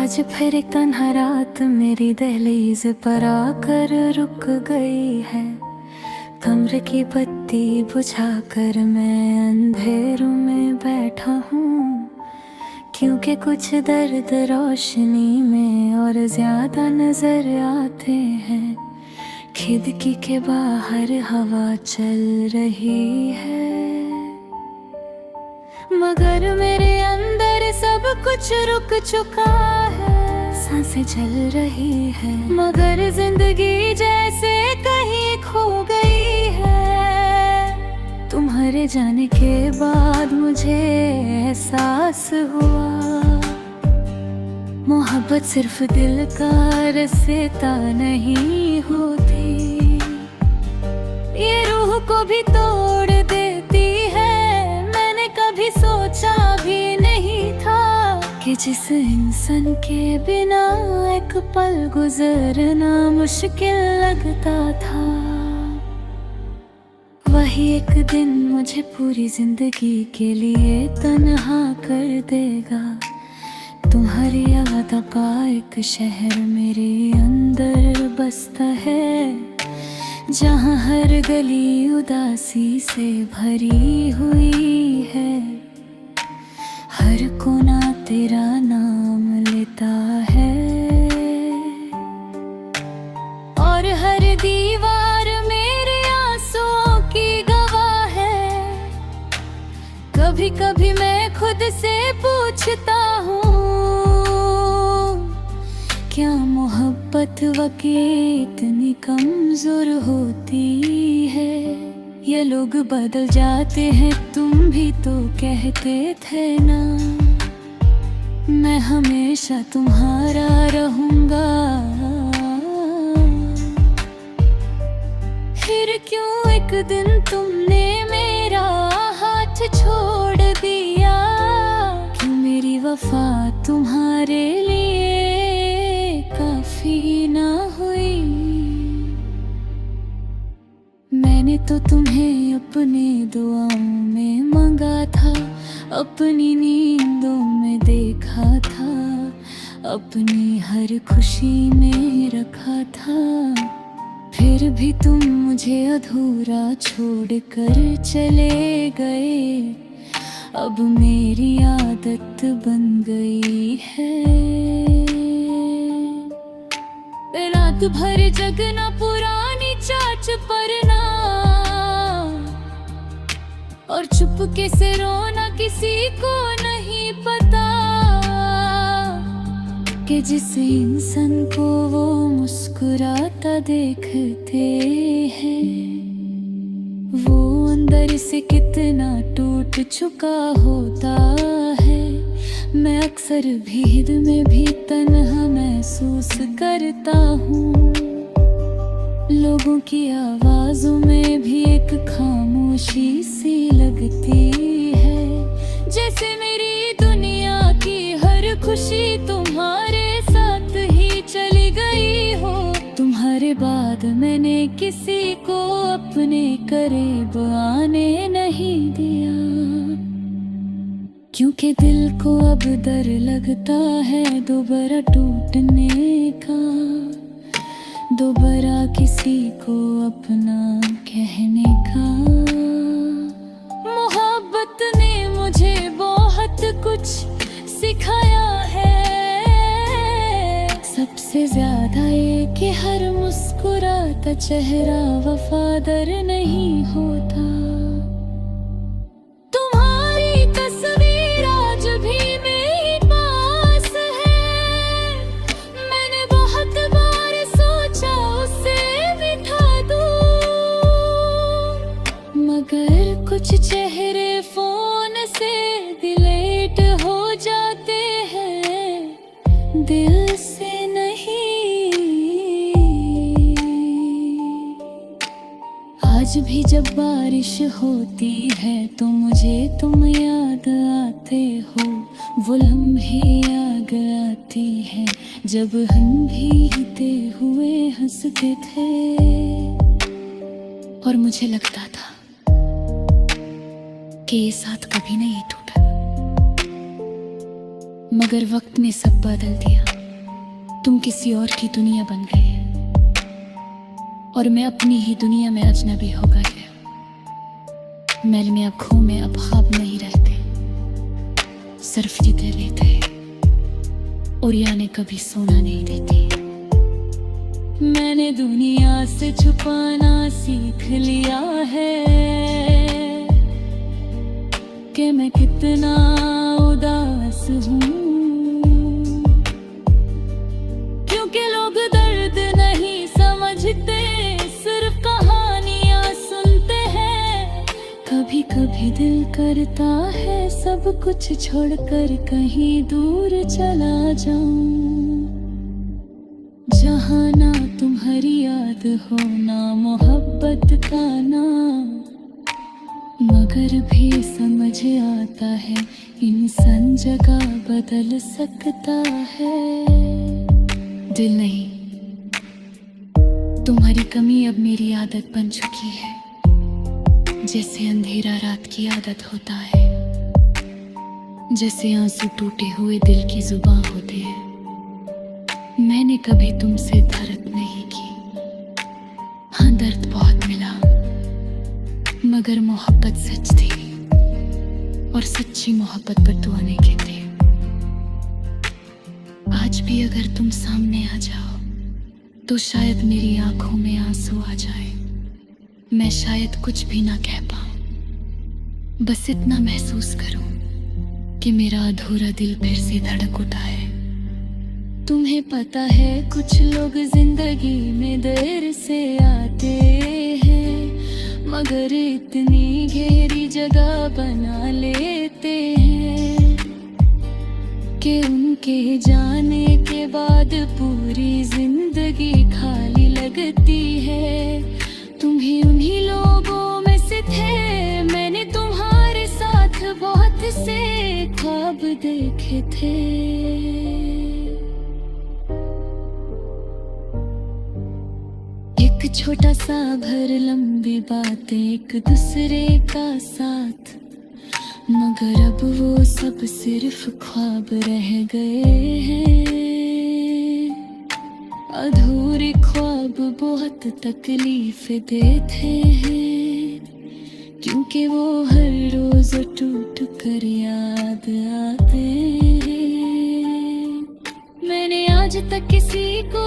आज फिर एक तन्हा रात मेरी दहलीज पर आकर रुक गई है। कमरे की बत्ती बुझाकर मैं अंधेरों में बैठा हूँ, क्योंकि कुछ दर्द रोशनी में और ज्यादा नजर आते हैं। खिड़की के बाहर हवा चल रही है, मगर मेरे अंदर सब कुछ रुक चुका है। सांसें चल रही है, मगर जिंदगी जैसे कहीं खो गई है। तुम्हारे जाने के बाद मुझे एहसास हुआ, मोहब्बत सिर्फ दिल का रिश्ता नहीं होती, ये रूह को भी तोड़ देती है। मैंने कभी सोचा भी नहीं था कि जिस इंसान के बिना एक पल गुजरना मुश्किल लगता था, वही एक दिन मुझे पूरी जिंदगी के लिए तन्हा कर देगा। तुम्हारी याद का एक शहर मेरे अंदर बसता है, जहाँ हर गली उदासी से भरी हुई है। हर कोना तेरा नाम लेता है और हर दीवार मेरे आंसुओं की गवाह है। कभी कभी मैं खुद से पूछता हूँ, क्या मोहब्बत वाकई इतनी कमजोर होती है? ये लोग बदल जाते हैं, तुम भी तो कहते थे ना, मैं हमेशा तुम्हारा रहूंगा। फिर क्यों एक दिन तुमने मेरा हाथ छोड़ दिया? क्यों मेरी वफा तुम्हारे लिए काफी ना हुई? मैंने तो तुम्हें अपने दुआओं में मांगा था, अपनी नींदों में देखा था, अपनी हर खुशी में रखा था। फिर भी तुम मुझे अधूरा छोड़कर चले गए, अब मेरी आदत बन गई है। रात भर जगना पुरानी चाच पर ना, और चुपके से रोना किसी को नहीं पता, कि जिस इंसान को वो मुस्कुराता देखते हैं, वो अंदर से कितना टूट चुका होता है। मैं अक्सर भीड़ में भी तन्हा महसूस करता हूँ, लोगों की आवाजों में भी एक खामोशी सी लगती है। जैसे मेरी दुनिया की हर खुशी तुम्हारे साथ ही चली गई हो। तुम्हारे बाद मैंने किसी को अपने करीब आने नहीं दिया, क्योंकि दिल को अब डर लगता है दोबारा टूटने का, दोबारा किसी को अपना कहने का। मोहब्बत ने मुझे बहुत कुछ सिखाया है, सबसे ज्यादा ये कि हर मुस्कुराता चेहरा वफादार नहीं होता। तुम्हारी तस्वीर आज भी मेरे पास है, मैंने बहुत बार सोचा उसे मिटा दूं, मगर कुछ चेहरे फोन से डिलीट हो जाते हैं, दिल से नहीं। आज भी जब बारिश होती है तो मुझे तुम याद आते हो, वो लम्हे याद आती है जब हम भीगते हुए हंसते थे। और मुझे लगता था कि ये साथ कभी नहीं टूटा, मगर वक्त ने सब बदल दिया। तुम किसी और की दुनिया बन गए और मैं अपनी ही दुनिया में अजनबी हो गया। मैल में आँखों में अब ख्वाब नहीं रहते, सिर्फ जीते लेते और यानी कभी सोना नहीं देती। मैंने दुनिया से छुपाना सीख लिया है कि मैं कितना उदास हूँ, क्योंकि लोग दर्द नहीं समझते, सिर्फ कहानियां सुनते हैं। कभी कभी दिल करता है सब कुछ छोड़कर कहीं दूर चला जाऊं, जहाँ ना तुम्हारी याद हो ना मोहब्बत का नाम। मगर भी समझ आता है इंसान जगह बदल सकता है। दिल नहीं, तुम्हारी कमी अब मेरी आदत बन चुकी है, जैसे अंधेरा रात की आदत होता है, जैसे आंसू टूटे हुए दिल की जुबान होते हैं। मैंने कभी तुमसे धड़क नहीं की, हाँ दर्द बहुत मिला, मगर मोहब्बत सच थी और सच्ची मोहब्बत पर दुआ नहीं कहते। आज भी अगर तुम सामने आ जाओ तो शायद मेरी आंखों में आंसू आ जाए। मैं शायद कुछ भी ना कह पाऊं, बस इतना महसूस करूं कि मेरा अधूरा दिल फिर से धड़क उठा है। तुम्हें पता है कुछ लोग जिंदगी में देर से आते हैं, मगर इतनी गहरी जगह बना लेते हैं कि उनके जाने के बाद पूरी जिंदगी खाली लगती है। तुम ही उन्हीं लोगों में से थे, मैंने तुम्हारे साथ बहुत से ख्वाब देखे थे। एक छोटा सा भर लंबी बातें एक दूसरे का साथ, मगर अब वो सब सिर्फ ख्वाब रह गए हैं। अधूरे ख्वाब बहुत तकलीफ देते हैं, क्योंकि वो हर रोज टूट कर याद आते हैं। मैंने आज तक किसी को